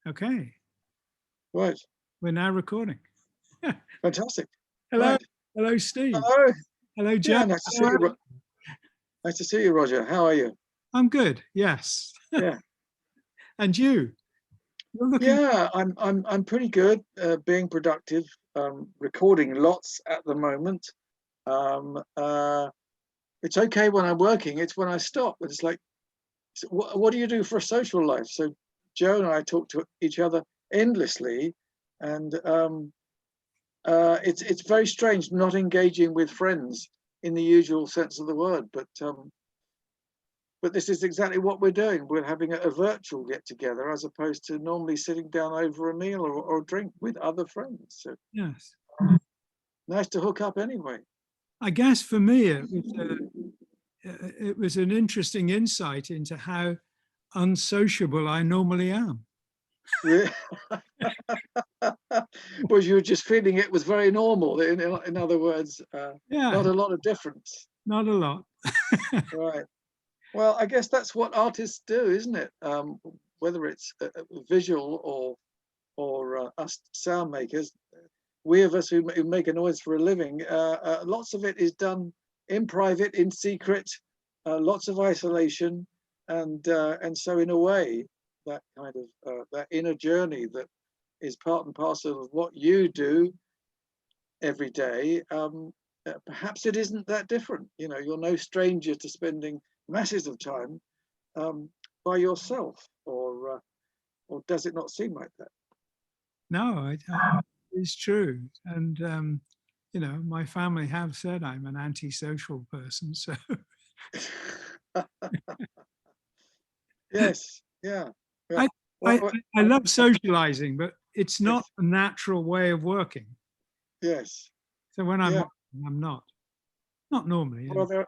Okay, Right. we're now recording. Fantastic. Hello, Right. hello, Steve. Hello. Hello, Joe. Yeah, nice to see Hello, you. Adam. Nice to see you, Roger. How are you? I'm good. Yes, Yeah. and you? You're looking. Yeah, I'm pretty good, being productive, recording lots at the moment. Um, uh, it's okay when I'm working. It's when I stop. It's like, so what do you do for a social life? So Joe and I talk to each other endlessly, and it's very strange not engaging with friends in the usual sense of the word. But this is exactly what we're doing. We're having a virtual get together as opposed to normally sitting down over a meal or a drink with other friends. So Yes, nice to hook up anyway. I guess for me it was an interesting insight into how unsociable I normally am. Really? Was you just feeling it was very normal? In other words, Yeah, not a lot of difference. not a lot. Right. Well, I guess that's what artists do, isn't it? Whether it's visual or us sound makers, we of us who make a noise for a living, lots of it is done in private, in secret, lots of isolation, and so in a way, that kind of that inner journey that is part and parcel of what you do every day. Perhaps it isn't that different. You know, you're no stranger to spending masses of time um, by yourself, or does it not seem like that? No, it's true, and you know, my family have said I'm an antisocial person, so Yes, yeah, yeah. I, Well, I, I love socializing, but it's not yes, a natural way of working. yes, So when I'm yeah. working, I'm not normally. Well, there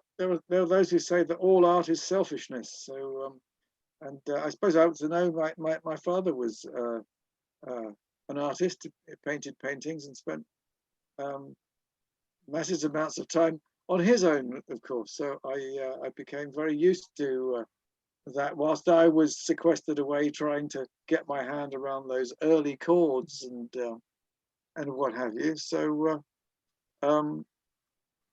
are those who say that all art is selfishness. So, and I suppose I ought to know my father was uh, an artist, painted paintings and spent um, massive amounts of time on his own, of course. So I became very used to that whilst I was sequestered away trying to get my hand around those early chords and what have you. So um,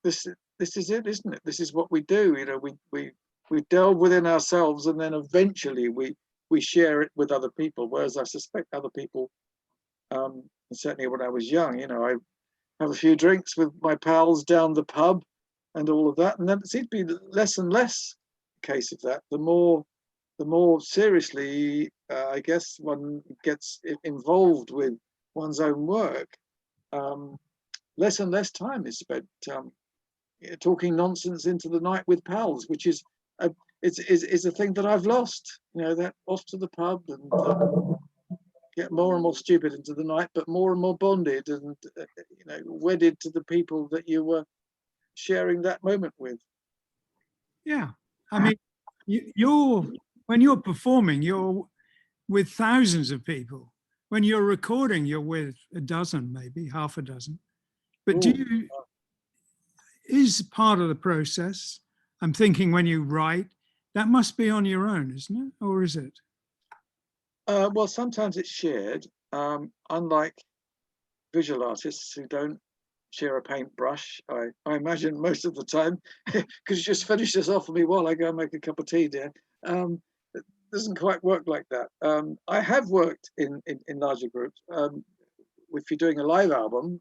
this this is it, isn't it? This is what we do. You know, we delve within ourselves, and then eventually we share it with other people. Whereas I suspect other people, certainly when I was young, you know, I have a few drinks with my pals down the pub and all of that, and then it seemed to be less and less case of that. The more seriously, I guess, one gets involved with one's own work, um, less and less time is spent talking nonsense into the night with pals, which a, is a thing that I've lost. You know, that off to the pub and get more and more stupid into the night, but more and more bonded and you know, wedded to the people that you were sharing that moment with. Yeah, I mean, you're when you're performing, you're with thousands of people. When you're recording, you're with a dozen, maybe half a dozen. But do Ooh. you is part of the process? I'm thinking when you write, that must be on your own, isn't it? Or is it? Well, sometimes it's shared, unlike visual artists who don't share a paintbrush. I imagine most of the time, because you just finish this off for me while I go and make a cup of tea, dear. It doesn't quite work like that. I have worked in larger groups. If you're doing a live album,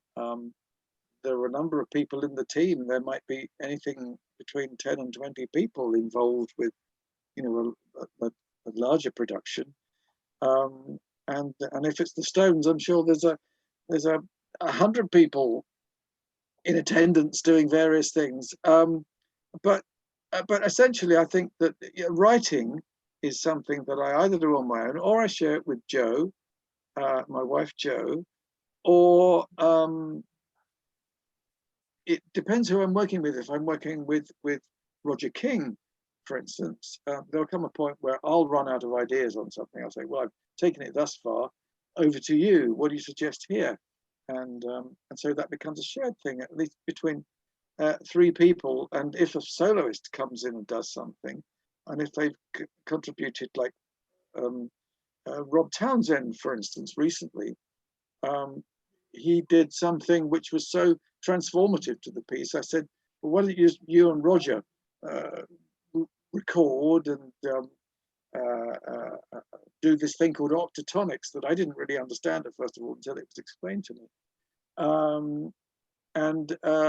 there are a number of people in the team. There might be anything between 10 and 20 people involved with, you know, a larger production. Um, and if it's the Stones, I'm sure there's a 100 people in attendance doing various things. But essentially, I think that writing is something that I either do on my own or I share it with Jo, my wife Jo, or it depends who I'm working with. If I'm working with Roger King, for instance, there'll come a point where I'll run out of ideas on something. I'll say, "Well, I've taken it thus far. Over to you. What do you suggest here?" And so that becomes a shared thing, at least between three people. And if a soloist comes in and does something, and if they've contributed like um, Rob Townsend, for instance, recently, he did something which was so transformative to the piece. I said, well, why don't you and Roger record and do this thing called octatonics that I didn't really understand at first of all until it was explained to me.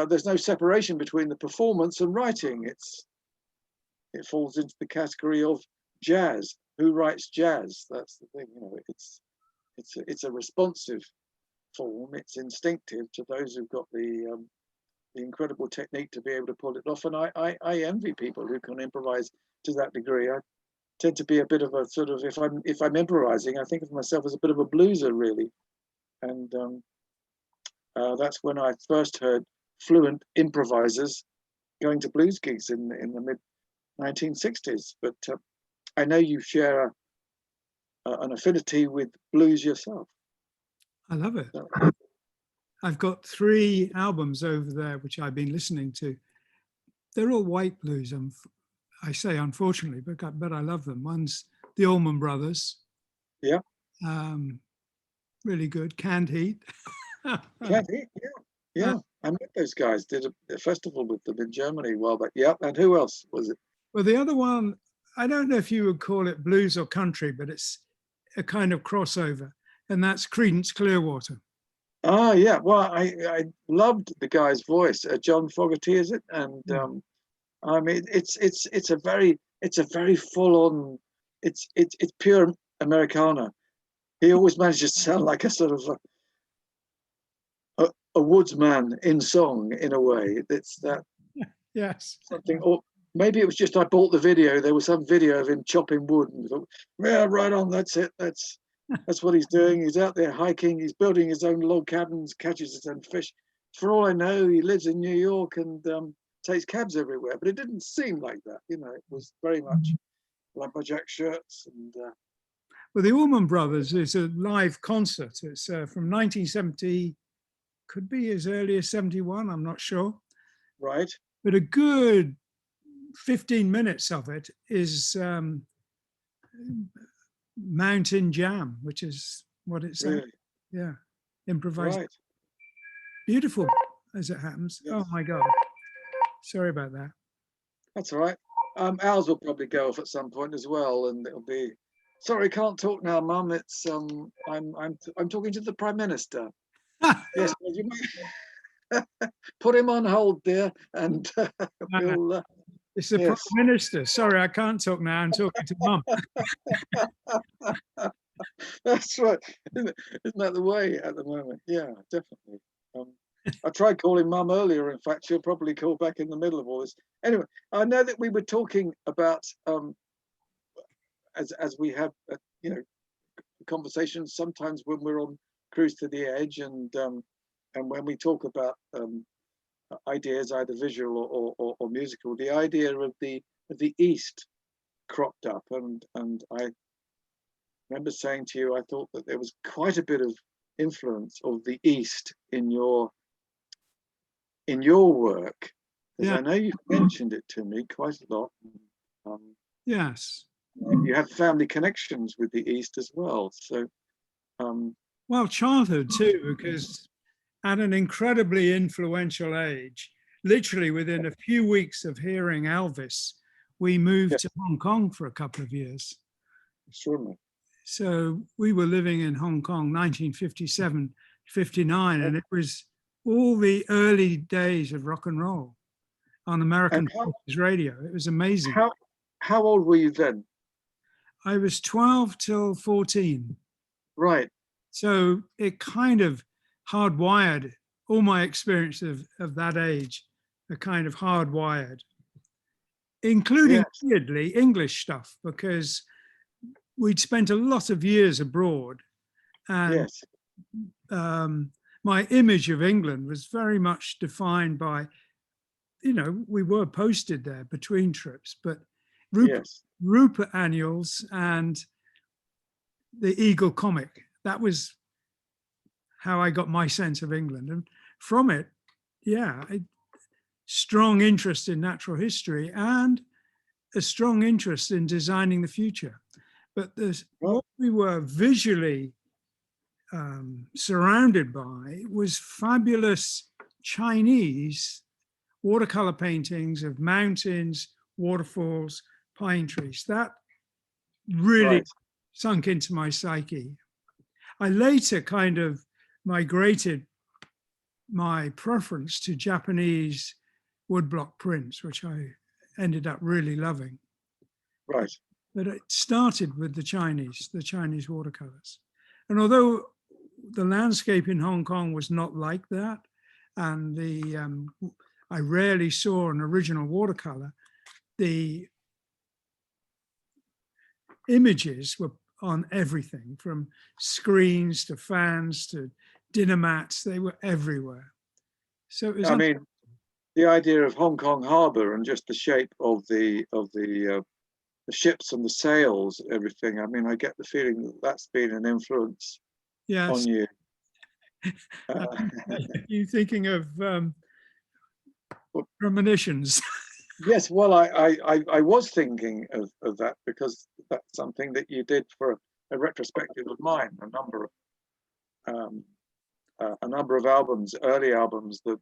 There's no separation between the performance and writing. It falls into the category of jazz. Who writes jazz? That's the thing. You know, it's a responsive form. It's instinctive to those who've got the incredible technique to be able to pull it off. And I envy people who can improvise to that degree. I tend to be a bit of a sort of, if I'm improvising, I think of myself as a bit of a blueser, really. And that's when I first heard fluent improvisers going to blues gigs in the mid 1960s. But I know you share an affinity with blues yourself. I love it. So, I've got 3 albums over there which I've been listening to. They're all white blues. I say unfortunately, but I love them. One's the Allman Brothers. Yeah. Really good. Canned Heat. Canned Heat, yeah. I met those guys. Did a festival with them in Germany a while back. Yeah. And who else was it? Well, the other one, I don't know if you would call it blues or country, but it's a kind of crossover, and that's Creedence Clearwater. Ah, yeah. Well, I loved the guy's voice. John Fogerty, is it? And I mean, it's a very full on. It's pure Americana. He always manages to sound like a sort of a woodsman in song, in a way. It's that. Yes. Something, or maybe it was just I bought the video. There was some video of him chopping wood, and we thought, yeah, right on. That's it. That's what he's doing. He's out there hiking. He's building his own log cabins, catches his own fish. For all I know, he lives in New York and takes cabs everywhere. But it didn't seem like that. You know, it was very much lumberjack shirts and. Well, the Allman Brothers is a live concert. It's from 1970, could be as early as 71. I'm not sure. Right. But a good 15 minutes of it is Mountain Jam, which is what it's Really? Yeah, improvised. Right. Beautiful, as it happens. Yes. Oh my God, sorry about that. That's all right. Ours will probably go off at some point as well, and it'll be. Sorry, can't talk now, Mum. It's I'm talking to the Prime Minister. Yes, well, you might put him on hold, dear, and we'll. It's the yes. Prime Minister. Sorry, I can't talk now. I'm talking to Mum. That's right. Isn't that the way at the moment? Yeah, definitely. I tried calling Mum earlier. In fact, she'll probably call back in the middle of all this. Anyway, I know that we were talking about as we have conversations sometimes when we're on Cruise to the Edge, and when we talk about ideas, either visual or musical, the idea of the East cropped up, and I remember saying to you, I thought that there was quite a bit of influence of the East in your work, because I know you've mentioned it to me quite a lot. Yes. You have family connections with the East as well, so. Well, childhood too, because at an incredibly influential age, literally within a few weeks of hearing Elvis, we moved to Hong Kong for a couple of years. Extraordinary. So we were living in Hong Kong, 1957, 59, and it was all the early days of rock and roll on American radio. It was amazing. How old were you then? I was 12 till 14. Right. So it kind of hardwired all my experience of that age, are kind of hardwired, including weirdly English stuff, because we'd spent a lot of years abroad, and my image of England was very much defined by, we were posted there between trips, but Rupert Annuals and the Eagle comic, that was how I got my sense of England. And from it, a strong interest in natural history and a strong interest in designing the future. but there's Right. what we were visually surrounded by was fabulous Chinese watercolor paintings of mountains, waterfalls, pine trees. That really Right. sunk into my psyche. I later kind of migrated my preference to Japanese woodblock prints, which I ended up really loving. Right. But it started with the Chinese watercolors. And although the landscape in Hong Kong was not like that, and I rarely saw an original watercolor, the images were on everything from screens to fans to dinner mats. They were everywhere. So it was I mean, the idea of Hong Kong Harbour and just the shape of the ships and the sails, everything. I mean, I get the feeling that that's been an influence yes. on you. Uh, You thinking of premonitions? yes, well, I was thinking of that because that's something that you did for a retrospective of mine, a number of albums, early albums that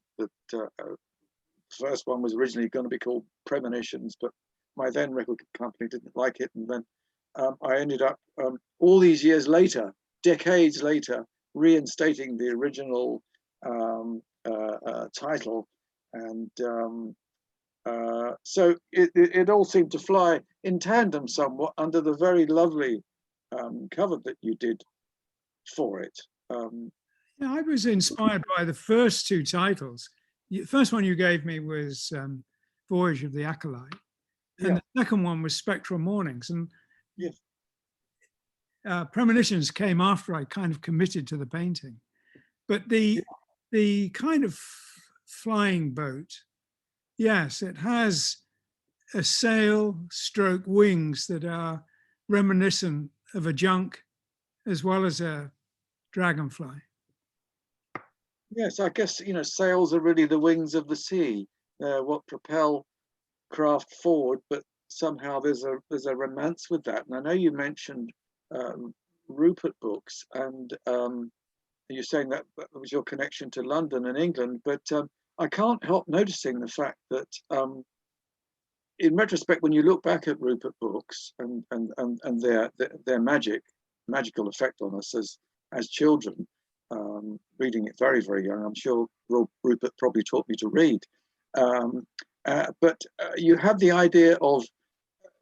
first one was originally going to be called Premonitions, but my then record company didn't like it, and then I ended up all these years later, decades later, reinstating the original title, and so it all seemed to fly in tandem somewhat under the very lovely cover that you did for it. Yeah, I was inspired by the first two titles. The first one you gave me was Voyage of the Acolyte, and Yeah. the second one was Spectral Mornings. And Yes. Premonitions came after I kind of committed to the painting. But the kind of flying boat, yes, it has a sail stroke wings that are reminiscent of a junk as well as a dragonfly. Yes, I guess, sails are really the wings of the sea, what propel craft forward, but somehow there's a romance with that. And I know you mentioned Rupert books, and you're saying that was your connection to London and England, but I can't help noticing the fact that in retrospect, when you look back at Rupert books and their magical effect on us as children, reading it very, very young, I'm sure Rupert probably taught me to read. But you have the idea of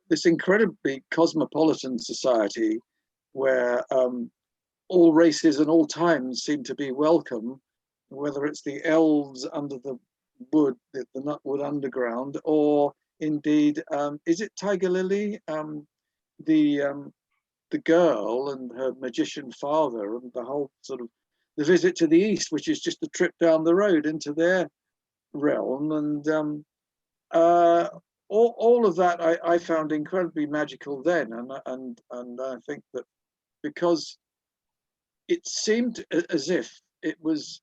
this incredibly cosmopolitan society where all races and all times seem to be welcome, whether it's the elves under the wood, the Nutwood Underground, or indeed, is it Tiger Lily, the girl and her magician father, and the whole sort of the visit to the east, which is just a trip down the road into their realm, and all of that I found incredibly magical then, and I think that because it seemed as if it was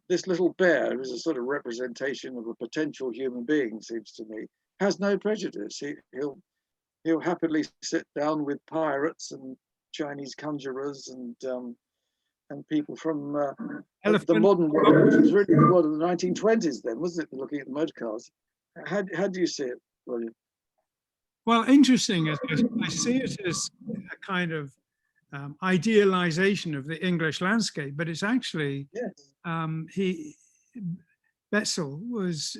this little bear, who's a sort of representation of a potential human being, seems to me, has no prejudice. He'll happily sit down with pirates and Chinese conjurers and people from the modern world, which was really the world of the 1920s then, wasn't it? Looking at the motor cars. How do you see it, William? Well, interesting is I see it as a kind of idealization of the English landscape, but it's actually Yes. Betzel was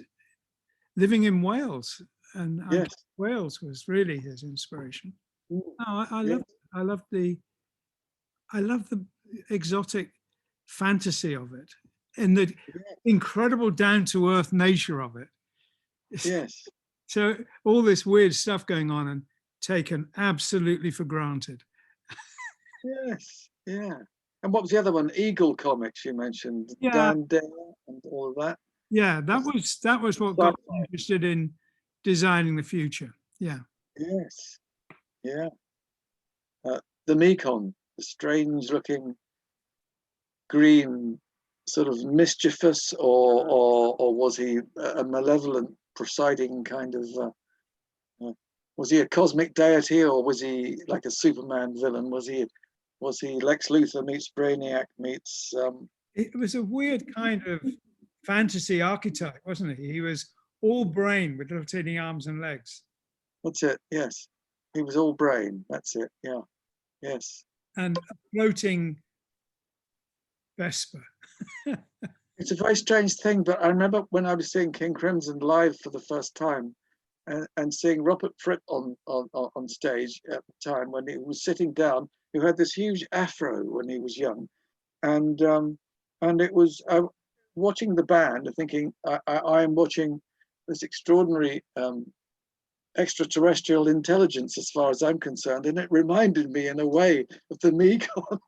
living in Wales, and Yes. Wales was really his inspiration. Mm. No, Yes. I love the exotic fantasy of it and the incredible down-to-earth nature of it. Yes. So all this weird stuff going on and taken absolutely for granted. Yes. Yeah. And what was the other one? Eagle Comics you mentioned. Yeah. Dan Dare and all of that. Yeah, that was what got me interested in designing the future. Yeah. Yes. Yeah. The Mekong, the strange looking green, sort of mischievous, or was he a malevolent presiding kind of Was he a cosmic deity, or was he like a Superman villain? Was he Lex Luthor meets Brainiac meets? It was a weird kind of fantasy archetype, wasn't he? He was all brain with little tiny arms and legs. That's it. Yes, he was all brain. That's it. Yeah. Yes. And a floating Vesper. It's a very strange thing, but I remember when I was seeing King Crimson live for the first time, and seeing Robert Fripp on stage at the time when he was sitting down, who had this huge afro when he was young, and it was watching the band, thinking I am watching this extraordinary extraterrestrial intelligence, as far as I'm concerned, and it reminded me in a way of the Megon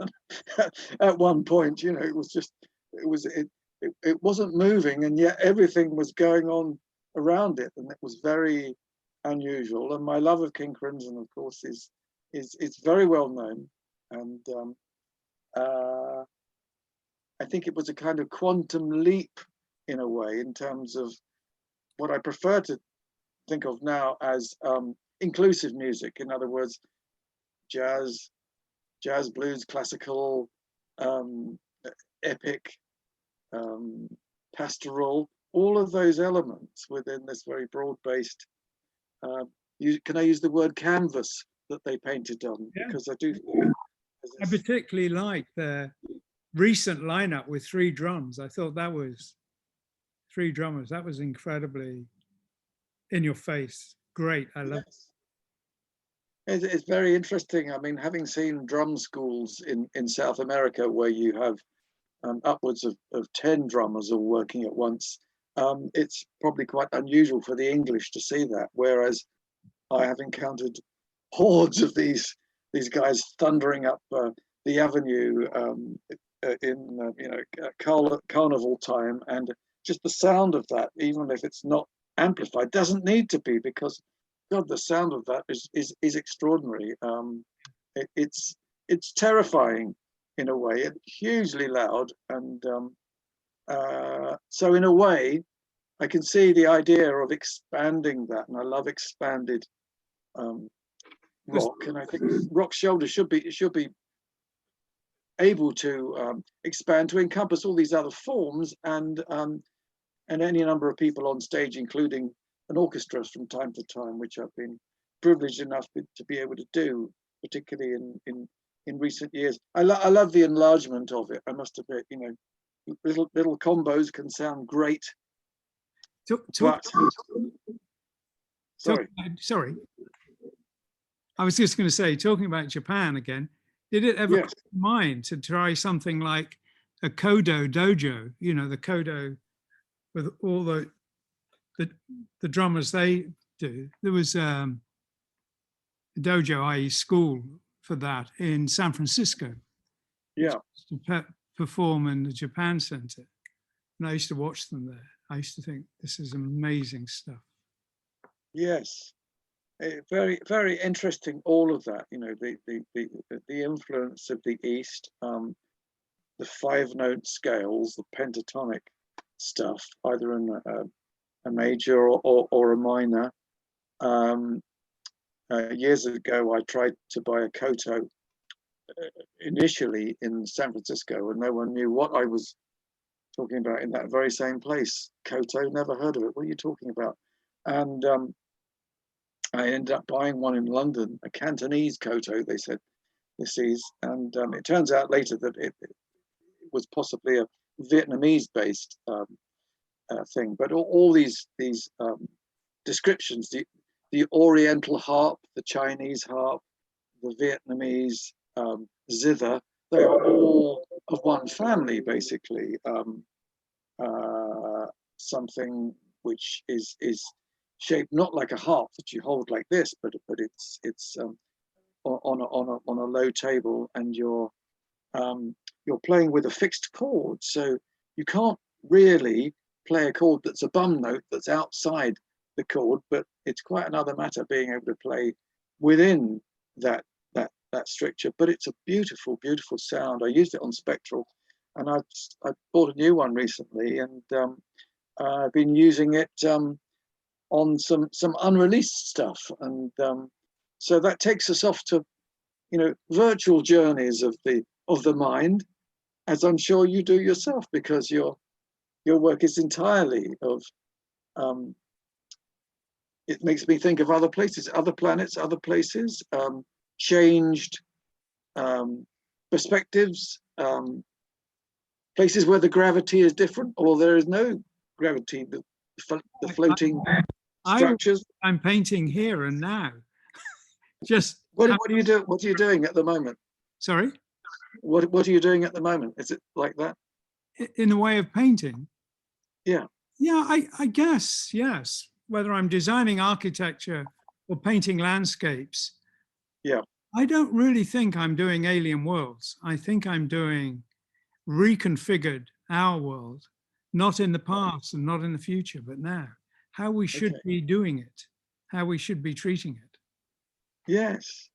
at one point. You know, it was just it wasn't moving, and yet everything was going on around it, and it was very unusual. And my love of King Crimson, of course, is very well known, and I think it was a kind of quantum leap in a way in terms of what I prefer to think of now as inclusive music. In other words, jazz, blues, classical, epic, pastoral, all of those elements within this very broad-based, can I use the word canvas that they painted on? Yeah. Because I do. I particularly like the recent lineup with 3 drums. I thought that was 3 drummers. That was incredibly in your face. Great. I love it. It's very interesting. I mean, having seen drum schools in South America where you have upwards of 10 drummers all working at once, it's probably quite unusual for the English to see that, whereas I have encountered hordes of these guys thundering up the avenue in carnival time, and just the sound of that, even if it's not amplified, doesn't need to be, because God, the sound of that is extraordinary. It's terrifying in a way, and hugely loud, and so in a way I can see the idea of expanding that, and I love expanded rock, and I think Rock Shoulder should be able to expand to encompass all these other forms, and any number of people on stage, including an orchestra from time to time, which I've been privileged enough to be able to do, particularly in recent years. I love the enlargement of it, I must admit. You know, little combos can sound great. Sorry. I was just going to say, talking about Japan again, did it ever cross your mind to try something like a Kodo dojo? You know, the Kodo with all the drummers they do. There was a dojo, i.e. school, for that in San Francisco. Yeah. To perform in the Japan Center. And I used to watch them there. I used to think, this is amazing stuff. Yes. Very, very interesting, all of that, you know, the influence of the East, the 5-note scales, the pentatonic stuff, either in a major or a minor. Years ago, I tried to buy a koto initially in San Francisco, and no one knew what I was talking about in that very same place. Koto, never heard of it. What are you talking about? And I ended up buying one in London, a Cantonese koto, they said this is, and it turns out later that it was possibly a Vietnamese-based thing. But all these descriptions, the Oriental harp, the Chinese harp, the Vietnamese zither, they are all of one family, basically. Something which is shaped not like a harp that you hold like this, but it's on a low table, and you're playing with a fixed chord, so you can't really play a chord that's a bum note that's outside the chord, but it's quite another matter being able to play within that stricture. But it's a beautiful sound. I used it on Spectral, and I bought a new one recently, and I've been using it on some unreleased stuff, and so that takes us off to, virtual journeys of the mind, as I'm sure you do yourself, because your work is entirely of. It makes me think of other places, other planets, other places, changed perspectives, places where the gravity is different, or there is no gravity, the floating structures. I'm painting here and now. Just what do you do? What are you doing at the moment? Sorry? What are you doing at the moment? Is it like that? In the way of painting? Yeah. Yeah, I guess, yes. Whether I'm designing architecture or painting landscapes. Yeah. I don't really think I'm doing alien worlds. I think I'm doing reconfigured our world, not in the past and not in the future, but now. How we should be doing it, how we should be treating it. Yes.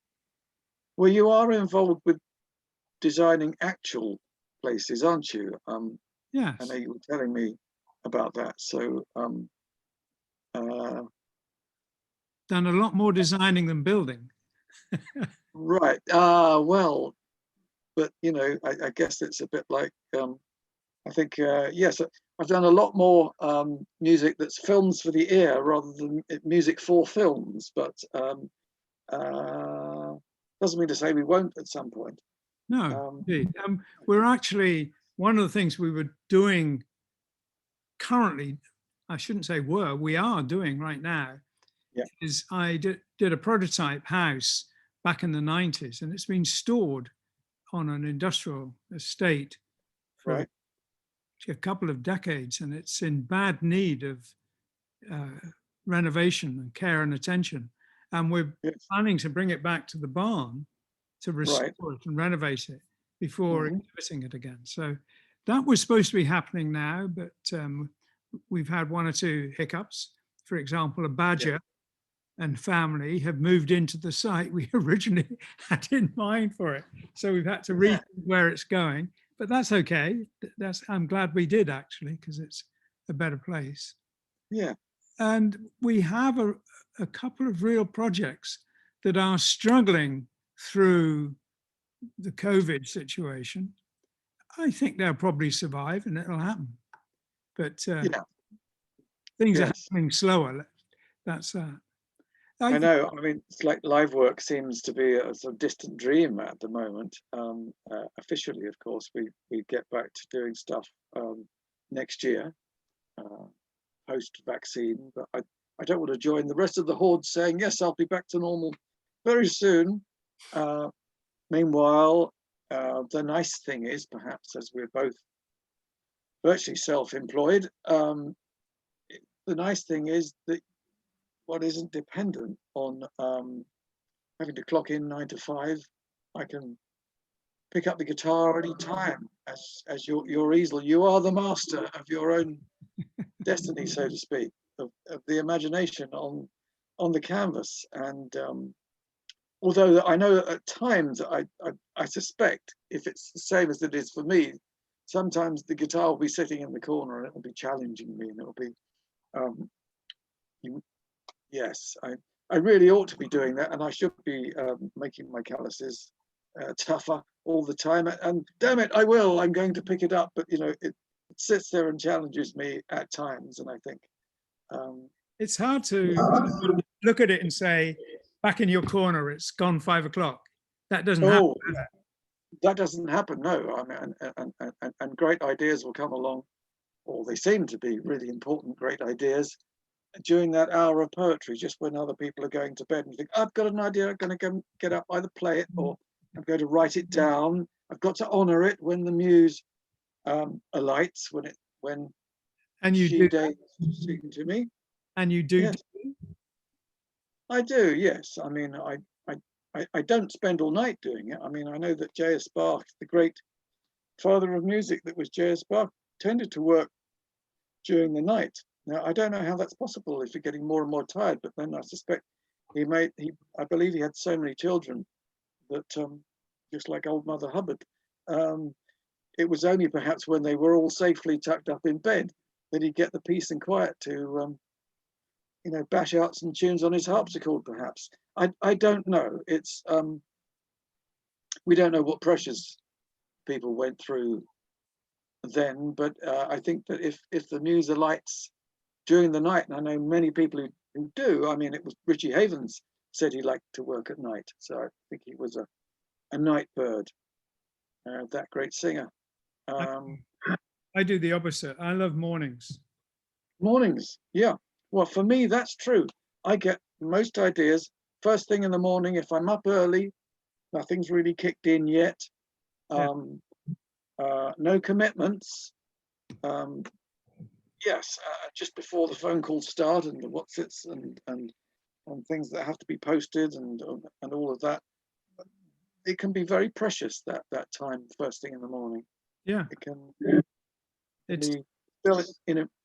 Well, you are involved with designing actual places, aren't you? Yes. I know you were telling me about that. So, done a lot more designing than building. right. Well, but I guess it's a bit like I think yes, I've done a lot more music that's films for the ear rather than music for films. But doesn't mean to say we won't at some point. No, indeed. We're actually, one of the things we were doing currently, I shouldn't say we are doing right now, is I did a prototype house back in the 90s, and it's been stored on an industrial estate for a couple of decades, and it's in bad need of renovation and care and attention. And we're planning to bring it back to the barn to restore it and renovate it before exhibiting it again. So that was supposed to be happening now, but we've had one or two hiccups. For example, a badger and family have moved into the site we originally had in mind for it. So we've had to rethink where it's going, but that's okay. I'm glad we did, actually, because it's a better place. Yeah. And we have a couple of real projects that are struggling through the COVID situation. I think they'll probably survive and it'll happen. But things are happening slower. That's I know. I mean, it's like live work seems to be a sort of distant dream at the moment. Officially, of course, we get back to doing stuff next year, post-vaccine. But I don't want to join the rest of the horde saying, yes, I'll be back to normal very soon. Meanwhile, the nice thing is, perhaps, as we're both virtually self-employed, the nice thing is that what isn't dependent on having to clock in 9 to 5, I can pick up the guitar any time as your easel. You are the master of your own destiny, so to speak, of the imagination on the canvas. And although I know at times I suspect, if it's the same as it is for me, sometimes the guitar will be sitting in the corner and it will be challenging me, and it will be yes, I really ought to be doing that, and I should be making my calluses tougher all the time. And damn it, I will. I'm going to pick it up, but it sits there and challenges me at times. And I think it's hard to look at it and say, back in your corner, it's gone 5 o'clock. That doesn't happen. That doesn't happen. No, I mean, and great ideas will come along, or they seem to be really important, great ideas, during that hour of poetry, just when other people are going to bed, and you think, I've got an idea, I'm going to get up, either play it or I'm going to write it down. I've got to honor it when the muse alights, when and you she dares speaking to me. And you do? Yes. I do, yes. I mean, I don't spend all night doing it. I mean, I know that J.S. Bach, the great father of music that was J.S. Bach, tended to work during the night. Now, I don't know how that's possible if you're getting more and more tired, but then I suspect I believe he had so many children that, just like old Mother Hubbard, it was only perhaps when they were all safely tucked up in bed that he'd get the peace and quiet to bash out some tunes on his harpsichord, perhaps. I don't know. It's we don't know what pressures people went through then, but I think that if the news are lights during the night, and I know many people who do. I mean, it was Richie Havens said he liked to work at night, so I think he was a night bird. That great singer. I do the opposite. I love mornings. Mornings, yeah. Well, for me, that's true. I get most ideas first thing in the morning. If I'm up early, nothing's really kicked in yet. No commitments. Yes, just before the phone calls start and the whatsits and things that have to be posted and all of that. It can be very precious that time first thing in the morning. Yeah, it can it's be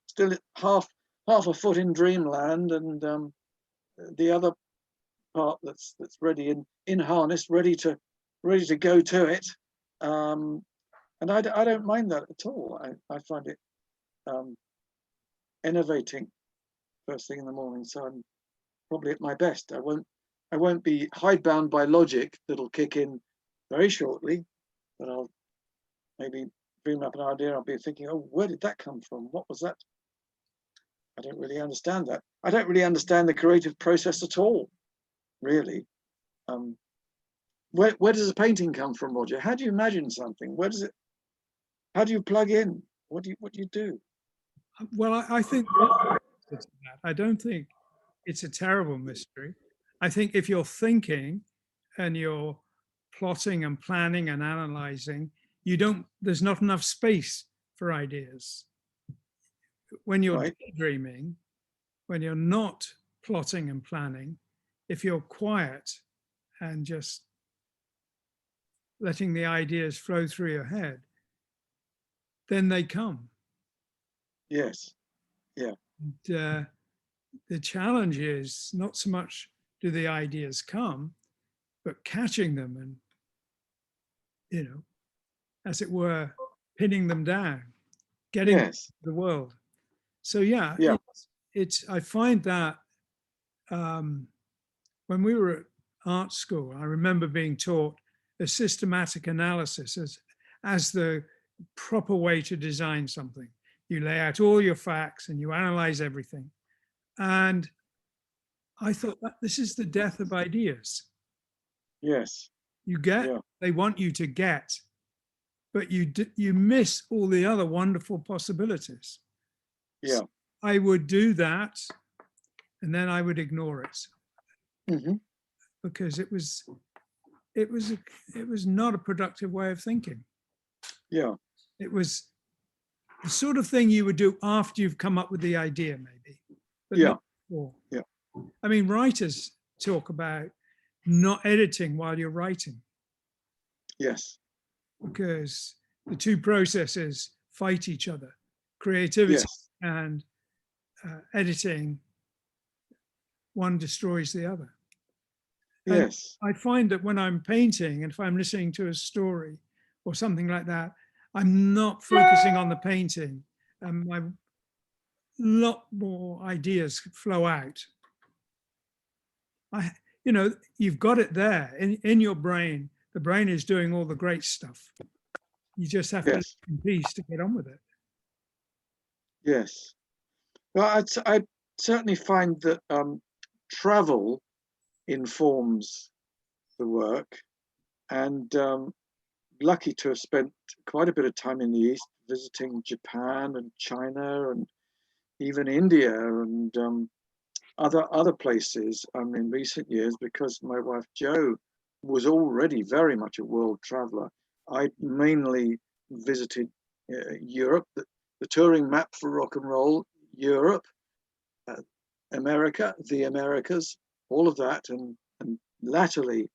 still half a foot in dreamland, and the other part that's ready in harness, ready to go to it. And I don't mind that at all. I find it innovating first thing in the morning. So I'm probably at my best. I won't be hidebound by logic that'll kick in very shortly, but I'll maybe dream up an idea. I'll be thinking, oh, where did that come from? What was that? I don't really understand that. I don't really understand the creative process at all, really. Where does a painting come from, Roger? How do you imagine something? How do you plug in? What do you do? well, I think I don't think it's a terrible mystery. I think if you're thinking and you're plotting and planning and analyzing, there's not enough space for ideas. When you're Right. daydreaming, when you're not plotting and planning, if you're quiet and just letting the ideas flow through your head, then they come. Yes. Yeah. And, the challenge is not so much do the ideas come, but catching them and, as it were, pinning them down, getting Yes. the world. So yeah, Yeah. I find that when we were at art school, I remember being taught a systematic analysis as the proper way to design something. You lay out all your facts and you analyze everything. And I thought that this is the death of ideas. Yes. You get, Yeah. they want you to get, but you miss all the other wonderful possibilities. Yeah. So I would do that, and then I would ignore it because it was not a productive way of thinking. Yeah. It was the sort of thing you would do after you've come up with the idea, maybe, but not before. Yeah. I mean, writers talk about not editing while you're writing. Yes. Because the two processes fight each other. Creativity and editing, one destroys the other. Yes. And I find that when I'm painting and if I'm listening to a story or something like that, I'm not focusing on the painting, and a lot more ideas flow out. You've got it there in your brain. The brain is doing all the great stuff. You just have to in peace to get on with it. Yes. Well, I certainly find that travel informs the work, and lucky to have spent quite a bit of time in the East, visiting Japan and China and even India and other places in recent years, because my wife Jo was already very much a world traveler. I mainly visited Europe, the touring map for rock and roll, Europe, America, the Americas, all of that, and latterly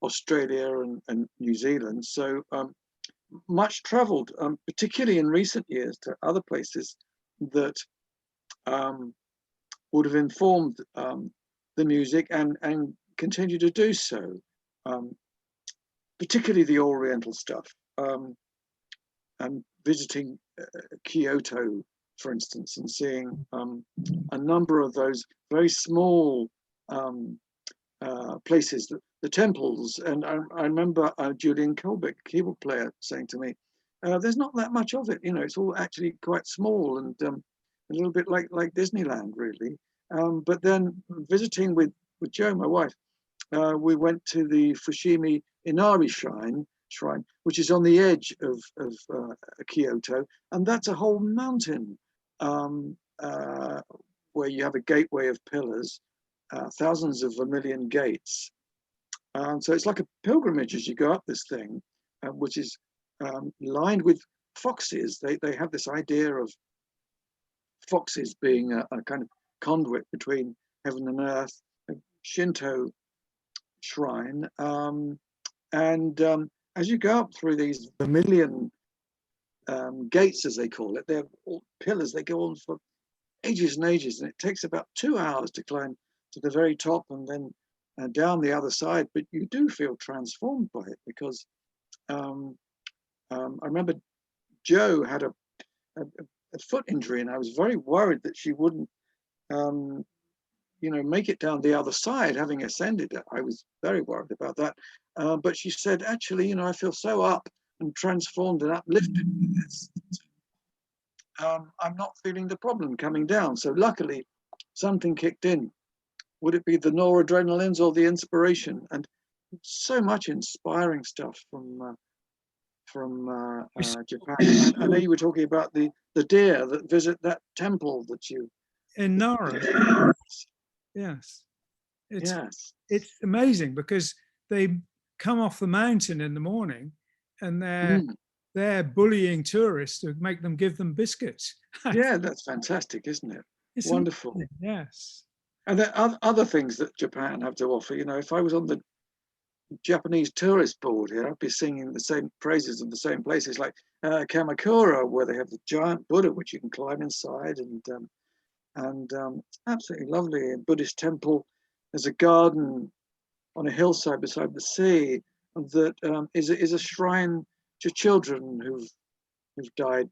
Australia and New Zealand. So much traveled, particularly in recent years, to other places that would have informed the music and continue to do so, particularly the Oriental stuff. And visiting Kyoto for instance, and seeing a number of those very small places, the temples. And I remember Julian Colbeck, keyboard player, saying to me, there's not that much of it, you know, it's all actually quite small and a little bit like Disneyland, really. But then visiting with Jo, my wife, we went to the Fushimi Inari shrine, which is on the edge of Kyoto, and that's a whole mountain where you have a gateway of pillars, thousands of vermilion gates. So it's like a pilgrimage as you go up this thing, which is lined with foxes. They have this idea of foxes being a kind of conduit between heaven and earth, a Shinto shrine. As you go up through these vermilion gates, as they call it, they're all pillars. They go on for ages and ages, and it takes about 2 hours to climb to the very top and then down the other side. But you do feel transformed by it, because I remember Jo had a foot injury, and I was very worried that she wouldn't make it down the other side, having ascended it. I was very worried about that. But she said, actually, I feel so up and transformed and uplifted with this. I'm not feeling the problem coming down. So luckily, something kicked in. Would it be the noradrenalines or the inspiration? And so much inspiring stuff from Japan. I know you were talking about the deer that visit that temple that you... In Nara. Yes. It's amazing, because they come off the mountain in the morning and they're bullying tourists to make them give them biscuits. Yeah, that's fantastic, isn't it? It's wonderful. Amazing. Yes. And there are other things that Japan have to offer. If I was on the Japanese tourist board here, I'd be singing the same praises of the same places, like Kamakura, where they have the giant Buddha, which you can climb inside, and it's absolutely lovely. A Buddhist temple. There's a garden on a hillside beside the sea that is a shrine to children who've died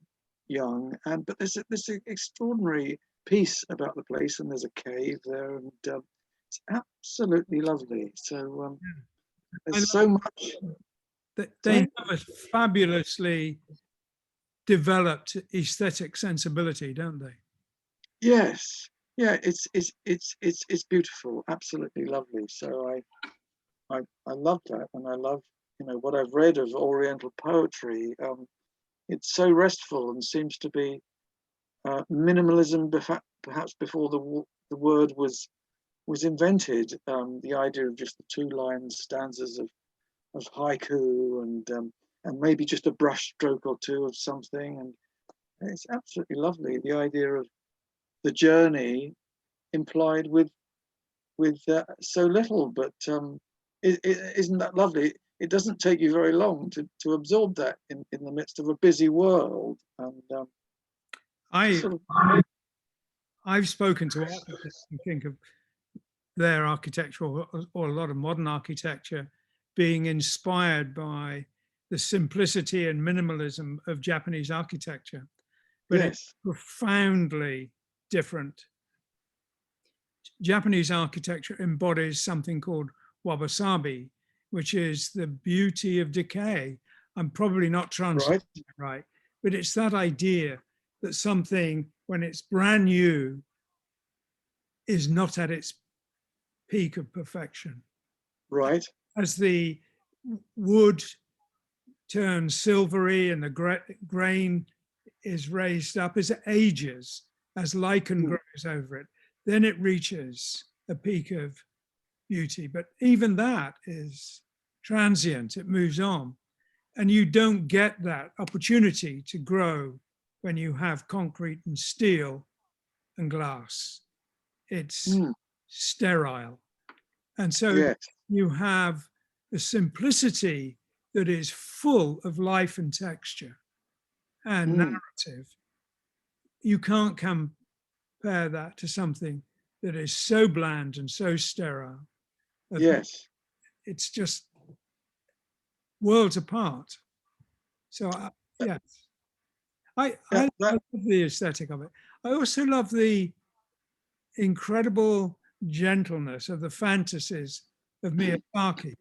young. But there's this extraordinary peace about the place, and there's a cave there, and it's absolutely lovely. So there's so much. They have a fabulously developed aesthetic sensibility, don't they? Yes, yeah, it's beautiful, absolutely lovely. So I love that, and I love what I've read of Oriental poetry. It's so restful and seems to be minimalism, perhaps before the word was invented. The idea of just the 2-line stanzas of haiku and maybe just a brush stroke or two of something, and it's absolutely lovely. The idea of the journey implied with so little, but isn't that lovely? It doesn't take you very long to absorb that in the midst of a busy world. And I've spoken to architects and think of their architecture or a lot of modern architecture being inspired by the simplicity and minimalism of Japanese architecture, but it's profoundly different. Japanese architecture embodies something called wabi-sabi, which is the beauty of decay. I'm probably not translating it right, but it's that idea that something, when it's brand new, is not at its peak of perfection. Right. As the wood turns silvery and the grain is raised up, as it ages, as lichen grows over it, then it reaches a peak of beauty. But even that is transient, it moves on. And you don't get that opportunity to grow when you have concrete and steel and glass. It's sterile. And so you have a simplicity that is full of life and texture and narrative. You can't compare that to something that is so bland and so sterile. Yes. It's just worlds apart. So, yes. I that, love the aesthetic of it. I also love the incredible gentleness of the fantasies of Miyazaki.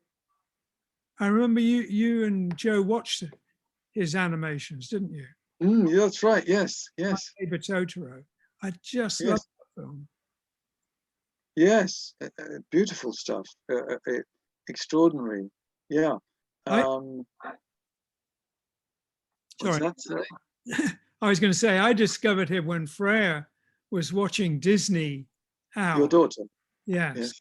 I remember you and Joe watched his animations, didn't you? yeah, that's right. Yes, My yes, Neighbor Totoro. I just love yes, that film. yes. Beautiful stuff. Extraordinary. Yeah. I Um, what's sorry, that? Sorry? I was going to say I discovered him when Freya was watching Disney Your Out. daughter. Yes, Yes.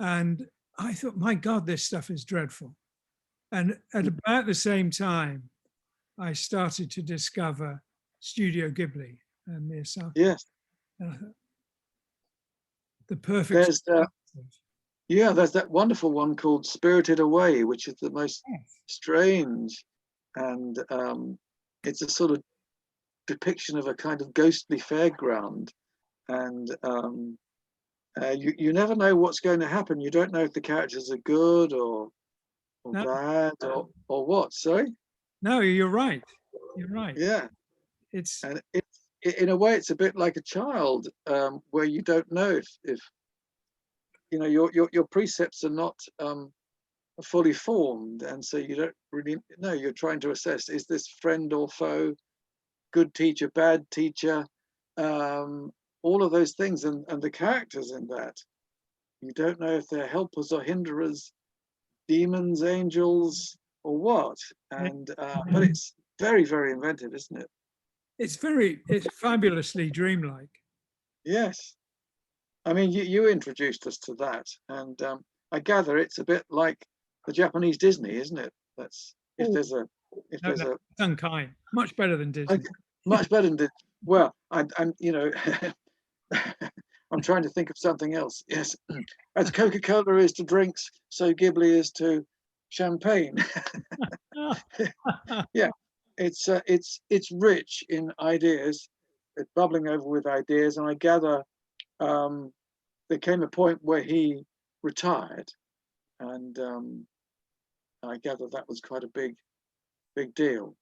and I thought, my God, this stuff is dreadful. And at about the same time, I started to discover Studio Ghibli and Miyazaki. Yes. And I thought, the perfect. There's yeah, there's that wonderful one called Spirited Away, which is the most strange, and it's a sort of depiction of a kind of ghostly fairground, and you never know what's going to happen. You don't know if the characters are good or No, bad or what. Sorry. no, you're right. You're right. Yeah, It's and in a way, it's a bit like a child, where you don't know if you know your precepts are not fully formed, and so you don't really know. You're trying to assess: is this friend or foe, good teacher, bad teacher, all of those things, and the characters in that. You don't know if they're helpers or hinderers, demons, angels, or what. And but it's very, very inventive, isn't it? it's fabulously dreamlike. Yes. I mean, you introduced us to that, and I gather it's a bit like the Japanese Disney, isn't it? That's if Oh, there's a if no, there's no, a it's unkind. Much better than Disney. much better than well, I'm you know. I'm trying to think of something else. Yes, as Coca-Cola is to drinks, so Ghibli is to champagne. Yeah, it's rich in ideas, it's bubbling over with ideas, and I gather there came a point where he retired, and I gather that was quite a big deal.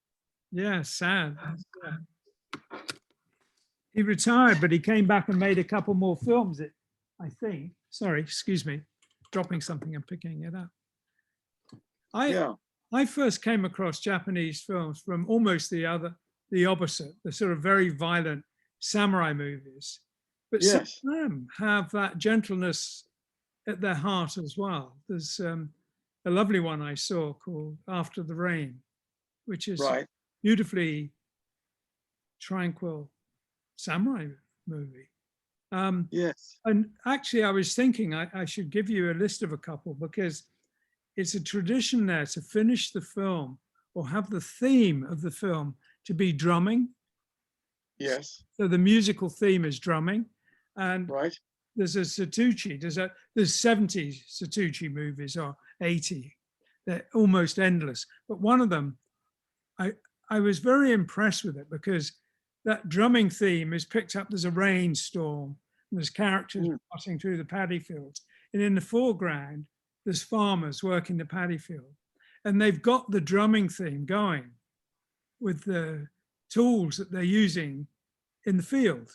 Yeah, sad. Yeah. He retired, but he came back and made a couple more films. I think. Sorry, excuse me, dropping something and picking it up. Yeah, I first came across Japanese films from almost the opposite, the sort of very violent samurai movies. But some yes, of them have that gentleness at their heart as well. There's a lovely one I saw called After the Rain, which is right, beautifully tranquil samurai movie. yes, And actually, I was thinking I should give you a list of a couple because it's a tradition there to finish the film or have the theme of the film to be drumming. yes, So the musical theme is drumming. And right, there's a Satucci, there's 70 Satucci movies or 80. They're almost endless. But one of them, I was very impressed with it because that drumming theme is picked up. There's a rainstorm, and there's characters passing through the paddy fields. And in the foreground, there's farmers working the paddy field. And they've got the drumming theme going with the tools that they're using in the field.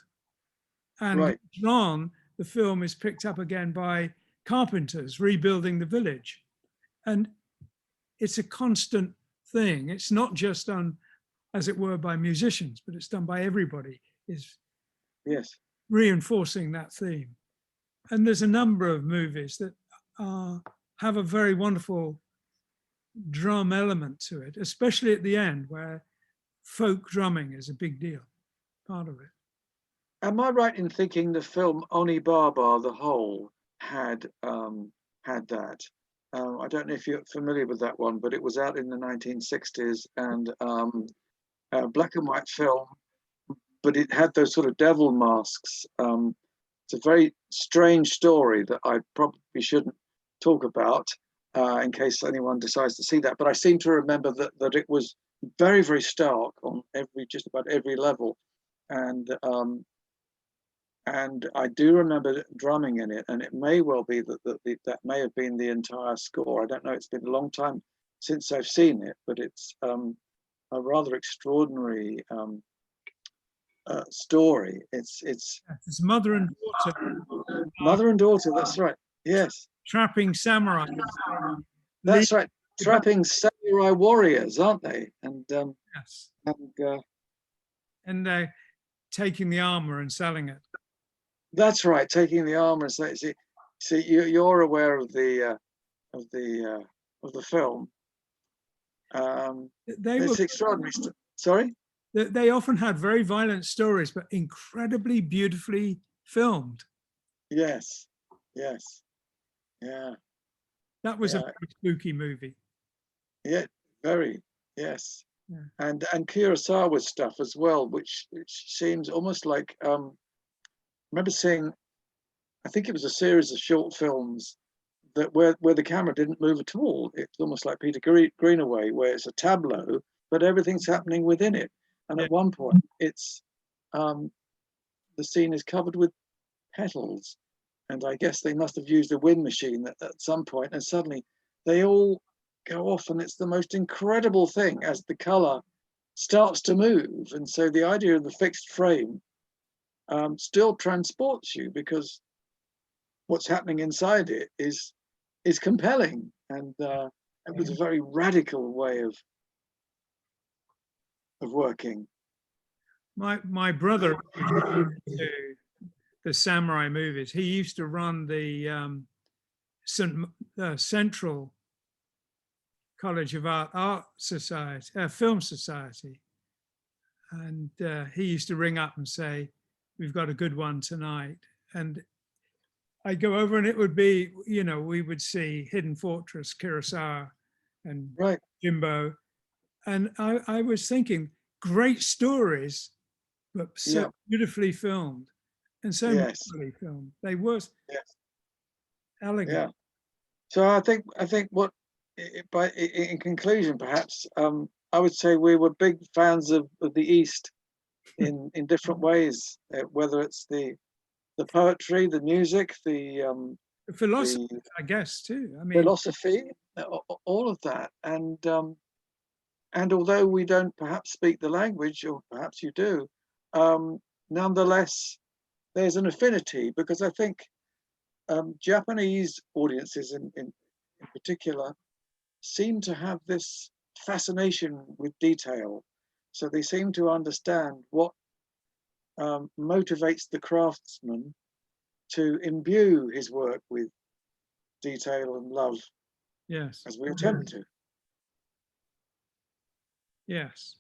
And right, later on, the film is picked up again by carpenters rebuilding the village. And it's a constant thing. It's not just done, as it were, by musicians, but it's done by everybody, is yes, reinforcing that theme. And there's a number of movies that have a very wonderful drum element to it, especially at the end where folk drumming is a big deal, part of it. Am I right in thinking the film Onibaba the Whole had had that? I don't know if you're familiar with that one, but it was out in the 1960s, and a black and white film, but it had those sort of devil masks. It's a very strange story that I probably shouldn't talk about in case anyone decides to see that. But I seem to remember that it was very, very stark on just about every level, and I do remember drumming in it, and it may well be that may have been the entire score. I don't know. It's been a long time since I've seen it, but it's a rather extraordinary story. It's It's mother and daughter mother and daughter. That's right. Yes, trapping samurai. that's right. Trapping samurai warriors, aren't they? Yes. And And taking the armor and selling it. that's right. Taking the armor. So, see, you're aware of the film. They were It's extraordinary. Sorry. they often had very violent stories, but incredibly beautifully filmed. Yes. Yes. Yeah. That was a Yeah. very spooky movie. Yeah. Very. Yes. Yeah. And Kurosawa stuff as well, which seems almost like I remember seeing, I think it was a series of short films that where the camera didn't move at all. It's almost like Peter Greenaway, where it's a tableau, but everything's happening within it. And Yeah. at one point, it's the scene is covered with petals, and I guess they must have used a wind machine at some point, and suddenly they all go off, and it's the most incredible thing as the color starts to move. And so the idea of the fixed frame still transports you, because what's happening inside it is compelling, and it was a very radical way of working. My brother to the samurai movies. He used to run the Central College of Art Society, Film Society, and he used to ring up and say, "We've got a good one tonight," and I'd go over, and it would be, we would see Hidden Fortress, Kurosawa, and Right. Jimbo, and I was thinking, great stories, but so beautifully filmed and so beautifully filmed. They were elegant. Yeah. So I think what, in conclusion, perhaps, I would say we were big fans of the East in different ways, whether it's the poetry, the music, the philosophy, I guess, too. I mean, philosophy, all of that, and although we don't perhaps speak the language, or perhaps you do, nonetheless, there's an affinity, because I think Japanese audiences in particular seem to have this fascination with detail. So they seem to understand what motivates the craftsman to imbue his work with detail and love, yes, as we attempt to. yes.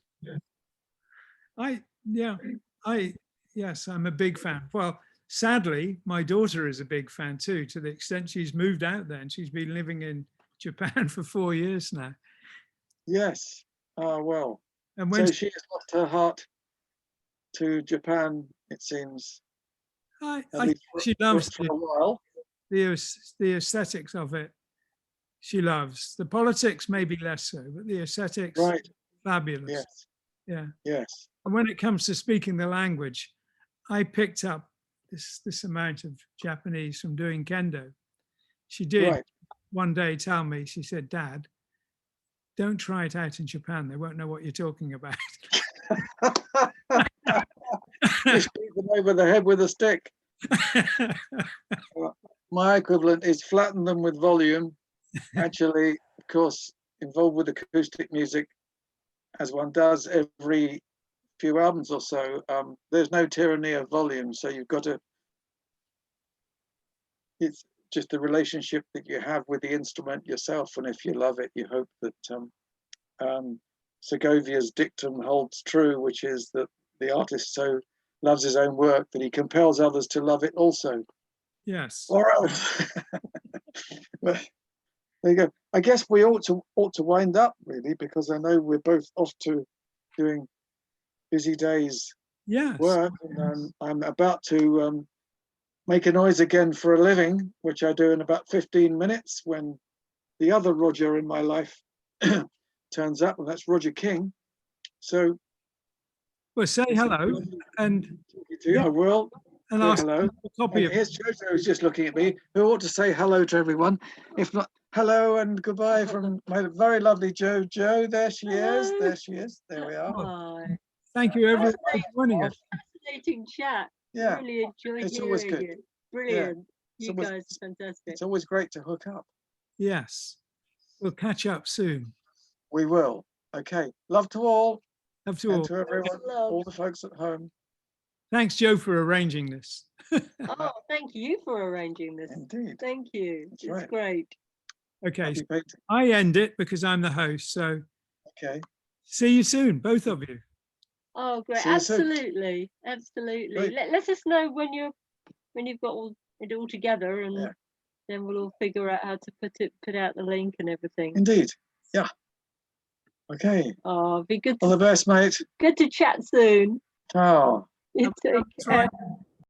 Yes, I'm a big fan. Well, sadly, my daughter is a big fan too, to the extent she's moved out there, and she's been living in Japan for 4 years now. Yes. Well. And when so she has lost her heart to Japan, it seems. I think she loves for a while. the aesthetics of it. She loves the politics, maybe less so, but the aesthetics, right? Fabulous. Yes. Yeah. Yes. And when it comes to speaking the language, I picked up this amount of Japanese from doing kendo. She did one day tell me, she said, "Dad, don't try it out in Japan. They won't know what you're talking about." Just beat them over the head with a stick. My equivalent is flatten them with volume. Actually, of course, involved with acoustic music, as one does every few albums or so, there's no tyranny of volume. So you've got to, it's just the relationship that you have with the instrument yourself. And if you love it, you hope that Segovia's dictum holds true, which is that the artist so loves his own work that he compels others to love it also. Yes. Or else. Well, there you go. I guess we ought to wind up, really, because I know we're both off to doing busy days work, and I'm about to make a noise again for a living, which I do in about 15 minutes when the other Roger in my life turns up, and that's Roger King. So, well, say hello, and I will. And ask hello. a copy of Here's Jojo, who's just looking at me, who ought to say hello to everyone. If not, hello and goodbye from my very lovely Jojo. There she is. There she is. There we are. Thank you, everyone, for joining us. fascinating chat. Yeah, Really enjoyed it's always hearing good. it. Brilliant. It's You always- guys are fantastic. It's always great to hook up. Yes. We'll catch up soon. We will. Okay. Love to all Love to and all. to everyone, Love. all the folks at home. Thanks, Joe, for arranging this. Oh, thank you for arranging this. Indeed. Thank you. That's It's right. great. Okay, Happy painting. I end it because I'm the host. So Okay. see you soon, both of you. Oh, great. See you soon. Absolutely. Absolutely. Great. Let us know when you've got it all together, and Yeah. then we'll all figure out how to put out the link and everything. Indeed. Yeah. Okay. Oh, be good All to the best, mate. chat soon. Ciao. You take That's care. right.